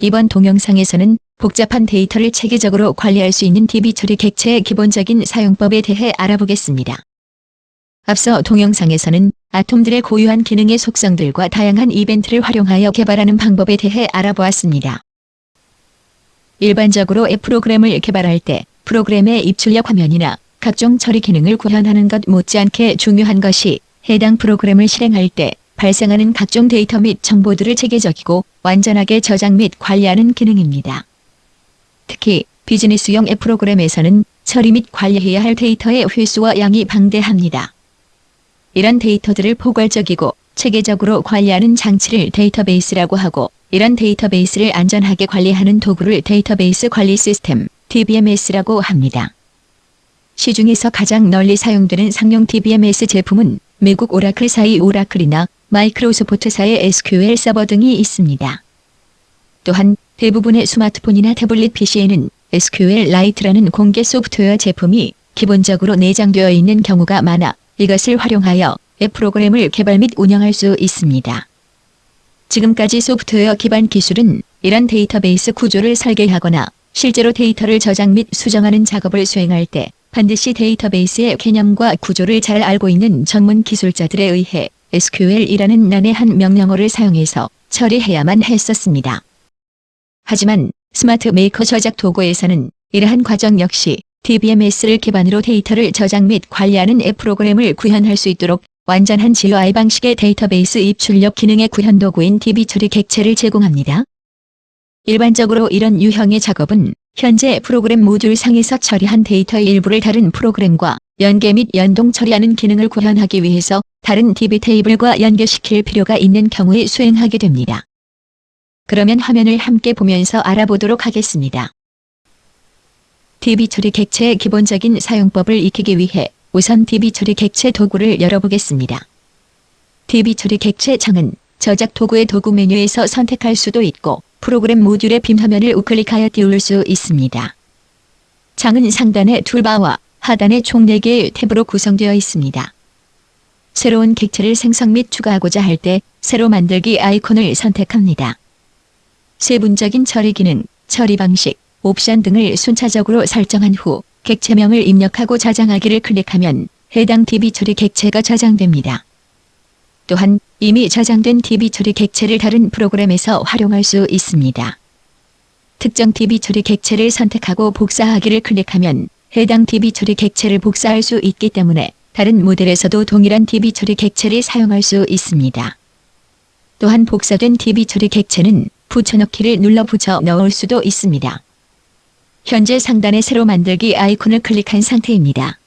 이번 동영상에서는 복잡한 데이터를 체계적으로 관리할 수 있는 DB 처리 객체의 기본적인 사용법에 대해 알아보겠습니다. 앞서 동영상에서는 아톰들의 고유한 기능의 속성들과 다양한 이벤트를 활용하여 개발하는 방법에 대해 알아보았습니다. 일반적으로 앱 프로그램을 개발할 때 프로그램의 입출력 화면이나 각종 처리 기능을 구현하는 것 못지않게 중요한 것이 해당 프로그램을 실행할 때 발생하는 각종 데이터 및 정보들을 체계적이고 완전하게 저장 및 관리하는 기능입니다. 특히 비즈니스용 앱 프로그램에서는 처리 및 관리해야 할 데이터의 횟수와 양이 방대합니다. 이런 데이터들을 포괄적이고 체계적으로 관리하는 장치를 데이터베이스라고 하고, 이런 데이터베이스를 안전하게 관리하는 도구를 데이터베이스 관리 시스템 DBMS라고 합니다. 시중에서 가장 널리 사용되는 상용 DBMS 제품은 미국 오라클사의 오라클이나 마이크로소프트사의 SQL 서버 등이 있습니다. 또한 대부분의 스마트폰이나 태블릿 PC에는 SQLite라는 공개 소프트웨어 제품이 기본적으로 내장되어 있는 경우가 많아 이것을 활용하여 앱 프로그램을 개발 및 운영할 수 있습니다. 지금까지 소프트웨어 기반 기술은 이런 데이터베이스 구조를 설계하거나 실제로 데이터를 저장 및 수정하는 작업을 수행할 때 반드시 데이터베이스의 개념과 구조를 잘 알고 있는 전문 기술자들에 의해 SQL이라는 난해한 명령어를 사용해서 처리해야만 했었습니다. 하지만 스마트 메이커 저작 도구에서는 이러한 과정 역시 DBMS를 기반으로 데이터를 저장 및 관리하는 앱 프로그램을 구현할 수 있도록 완전한 GUI 방식의 데이터베이스 입출력 기능의 구현 도구인 DB 처리 객체를 제공합니다. 일반적으로 이런 유형의 작업은 현재 프로그램 모듈 상에서 처리한 데이터의 일부를 다른 프로그램과 연계 및 연동 처리하는 기능을 구현하기 위해서 다른 DB 테이블과 연결시킬 필요가 있는 경우에 수행하게 됩니다. 그러면 화면을 함께 보면서 알아보도록 하겠습니다. DB 처리 객체의 기본적인 사용법을 익히기 위해 우선 DB 처리 객체 도구를 열어보겠습니다. DB 처리 객체 창은 저작 도구의 도구 메뉴에서 선택할 수도 있고 프로그램 모듈의 빔 화면을 우클릭하여 띄울 수 있습니다. 창은 상단의 툴바와 하단의 총 4개의 탭으로 구성되어 있습니다. 새로운 객체를 생성 및 추가하고자 할 때 새로 만들기 아이콘을 선택합니다. 세분적인 처리 기능, 처리 방식, 옵션 등을 순차적으로 설정한 후 객체명을 입력하고 저장하기를 클릭하면 해당 DB 처리 객체가 저장됩니다. 또한 이미 저장된 DB 처리 객체를 다른 프로그램에서 활용할 수 있습니다. 특정 DB 처리 객체를 선택하고 복사하기를 클릭하면 해당 DB 처리 객체를 복사할 수 있기 때문에 다른 모델에서도 동일한 DB 처리 객체를 사용할 수 있습니다. 또한 복사된 DB 처리 객체는 붙여넣기를 눌러 붙여 넣을 수도 있습니다. 현재 상단의 새로 만들기 아이콘을 클릭한 상태입니다.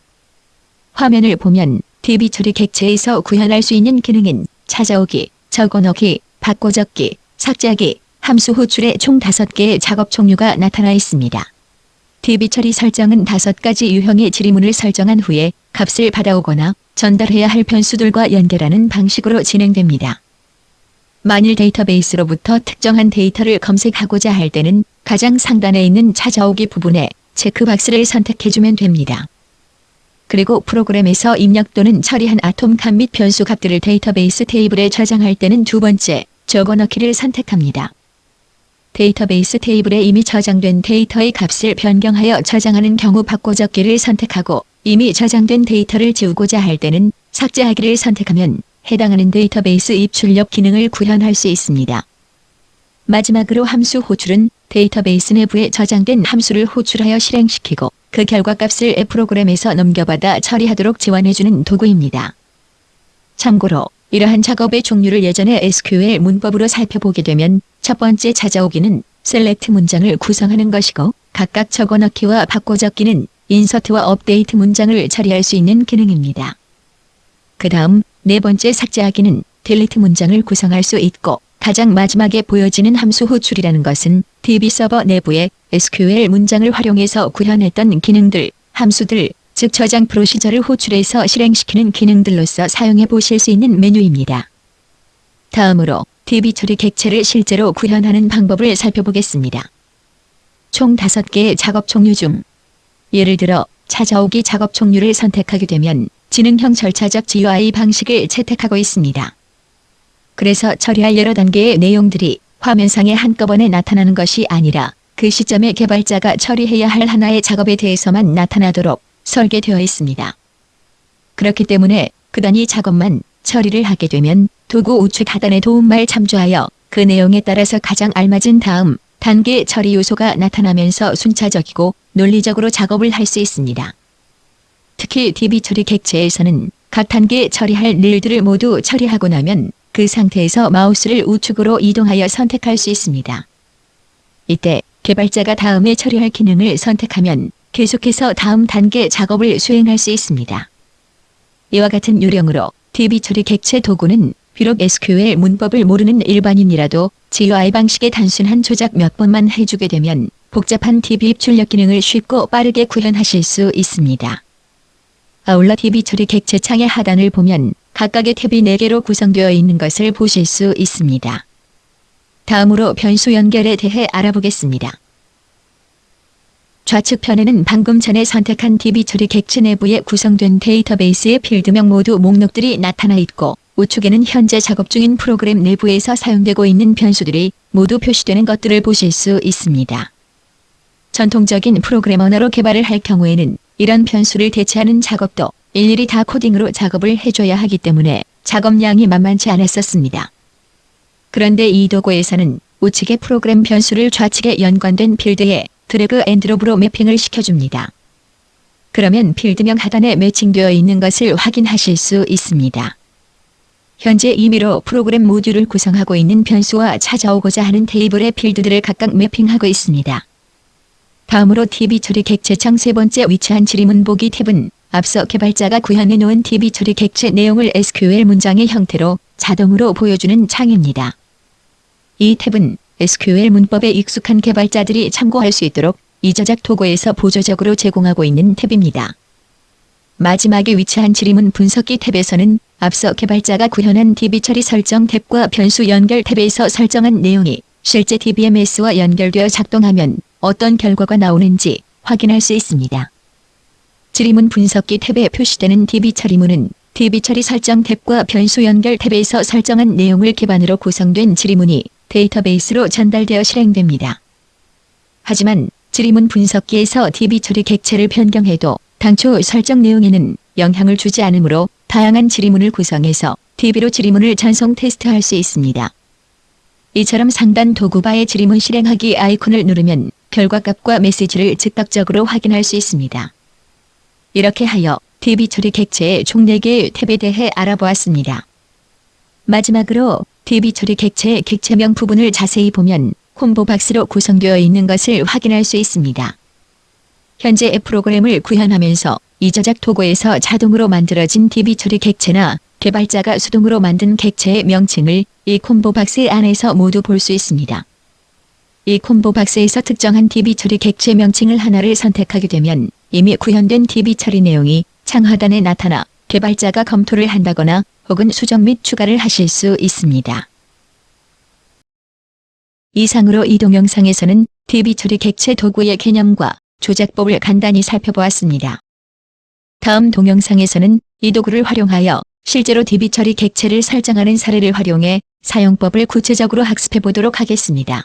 화면을 보면 DB 처리 객체에서 구현할 수 있는 기능인 찾아오기, 적어넣기, 바꿔적기, 삭제하기, 함수 호출의 총 5개의 작업 종류가 나타나 있습니다. DB 처리 설정은 5가지 유형의 지리문을 설정한 후에 값을 받아오거나 전달해야 할 변수들과 연결하는 방식으로 진행됩니다. 만일 데이터베이스로부터 특정한 데이터를 검색하고자 할 때는 가장 상단에 있는 찾아오기 부분에 체크박스를 선택해주면 됩니다. 그리고 프로그램에서 입력 또는 처리한 아톰 값 및 변수 값들을 데이터베이스 테이블에 저장할 때는 두 번째, 적어넣기를 선택합니다. 데이터베이스 테이블에 이미 저장된 데이터의 값을 변경하여 저장하는 경우 바꿔적기를 선택하고, 이미 저장된 데이터를 지우고자 할 때는 삭제하기를 선택하면 해당하는 데이터베이스 입출력 기능을 구현할 수 있습니다. 마지막으로 함수 호출은 데이터베이스 내부에 저장된 함수를 호출하여 실행시키고 그 결과값을 앱 프로그램에서 넘겨받아 처리하도록 지원해주는 도구입니다. 참고로 이러한 작업의 종류를 예전의 SQL 문법으로 살펴보게 되면 첫 번째 찾아오기는 셀렉트 문장을 구성하는 것이고, 각각 적어넣기와 바꿔적기는 인서트와 업데이트 문장을 처리할 수 있는 기능입니다. 그 다음 네 번째 삭제하기는 딜리트 문장을 구성할 수 있고, 가장 마지막에 보여지는 함수 호출이라는 것은 DB 서버 내부에 SQL 문장을 활용해서 구현했던 기능들, 함수들, 즉 저장 프로시저를 호출해서 실행시키는 기능들로서 사용해 보실 수 있는 메뉴입니다. 다음으로 DB 처리 객체를 실제로 구현하는 방법을 살펴보겠습니다. 총 5개의 작업 종류 중 예를 들어 찾아오기 작업 종류를 선택하게 되면 지능형 절차적 GUI 방식을 채택하고 있습니다. 그래서 처리할 여러 단계의 내용들이 화면상에 한꺼번에 나타나는 것이 아니라 그 시점에 개발자가 처리해야 할 하나의 작업에 대해서만 나타나도록 설계되어 있습니다. 그렇기 때문에 그 단위 작업만 처리를 하게 되면 도구 우측 하단의 도움말 참조하여 그 내용에 따라서 가장 알맞은 다음 단계 처리 요소가 나타나면서 순차적이고 논리적으로 작업을 할 수 있습니다. 특히 DB 처리 객체에서는 각 단계 처리할 일들을 모두 처리하고 나면 그 상태에서 마우스를 우측으로 이동하여 선택할 수 있습니다. 이때 개발자가 다음에 처리할 기능을 선택하면 계속해서 다음 단계 작업을 수행할 수 있습니다. 이와 같은 요령으로 DB 처리 객체 도구는 비록 SQL 문법을 모르는 일반인이라도 GUI 방식의 단순한 조작 몇 번만 해주게 되면 복잡한 DB 입출력 기능을 쉽고 빠르게 구현하실 수 있습니다. 아울러 DB 처리 객체 창의 하단을 보면 각각의 탭이 4개로 구성되어 있는 것을 보실 수 있습니다. 다음으로 변수 연결에 대해 알아보겠습니다. 좌측편에는 방금 전에 선택한 DB 처리 객체 내부에 구성된 데이터베이스의 필드명 모두 목록들이 나타나 있고 우측에는 현재 작업 중인 프로그램 내부에서 사용되고 있는 변수들이 모두 표시되는 것들을 보실 수 있습니다. 전통적인 프로그램 언어로 개발을 할 경우에는 이런 변수를 대체하는 작업도 일일이 다 코딩으로 작업을 해줘야 하기 때문에 작업량이 만만치 않았었습니다. 그런데 이 도구에서는 우측의 프로그램 변수를 좌측에 연관된 필드에 드래그 앤 드롭으로 매핑을 시켜줍니다. 그러면 필드명 하단에 매칭되어 있는 것을 확인하실 수 있습니다. 현재 임의로 프로그램 모듈을 구성하고 있는 변수와 찾아오고자 하는 테이블의 필드들을 각각 매핑하고 있습니다. 다음으로 DB 처리 객체창 세 번째 위치한 지리문 보기 탭은 앞서 개발자가 구현해 놓은 DB 처리 객체 내용을 SQL 문장의 형태로 자동으로 보여주는 창입니다. 이 탭은 SQL 문법에 익숙한 개발자들이 참고할 수 있도록 이 저작 도구에서 보조적으로 제공하고 있는 탭입니다. 마지막에 위치한 지리문 분석기 탭에서는 앞서 개발자가 구현한 DB 처리 설정 탭과 변수 연결 탭에서 설정한 내용이 실제 DBMS와 연결되어 작동하면 어떤 결과가 나오는지 확인할 수 있습니다. 지리문 분석기 탭에 표시되는 DB 처리문은 DB 처리 설정 탭과 변수 연결 탭에서 설정한 내용을 기반으로 구성된 지리문이 데이터베이스로 전달되어 실행됩니다. 하지만 지리문 분석기에서 DB 처리 객체를 변경해도 당초 설정 내용에는 영향을 주지 않으므로 다양한 지리문을 구성해서 DB로 지리문을 전송 테스트할 수 있습니다. 이처럼 상단 도구바의 지리문 실행하기 아이콘을 누르면 결과값과 메시지를 즉각적으로 확인할 수 있습니다. 이렇게 하여 DB 처리 객체의 총 4개의 탭에 대해 알아보았습니다. 마지막으로 DB 처리 객체의 객체명 부분을 자세히 보면 콤보 박스로 구성되어 있는 것을 확인할 수 있습니다. 현재 프로그램을 구현하면서 이 저작 도구에서 자동으로 만들어진 DB 처리 객체나 개발자가 수동으로 만든 객체의 명칭을 이 콤보 박스 안에서 모두 볼 수 있습니다. 이 콤보 박스에서 특정한 DB 처리 객체 명칭을 하나를 선택하게 되면 이미 구현된 DB 처리 내용이 창 하단에 나타나 개발자가 검토를 한다거나 혹은 수정 및 추가를 하실 수 있습니다. 이상으로 이 동영상에서는 DB 처리 객체 도구의 개념과 조작법을 간단히 살펴보았습니다. 다음 동영상에서는 이 도구를 활용하여 실제로 DB 처리 객체를 설정하는 사례를 활용해 사용법을 구체적으로 학습해 보도록 하겠습니다.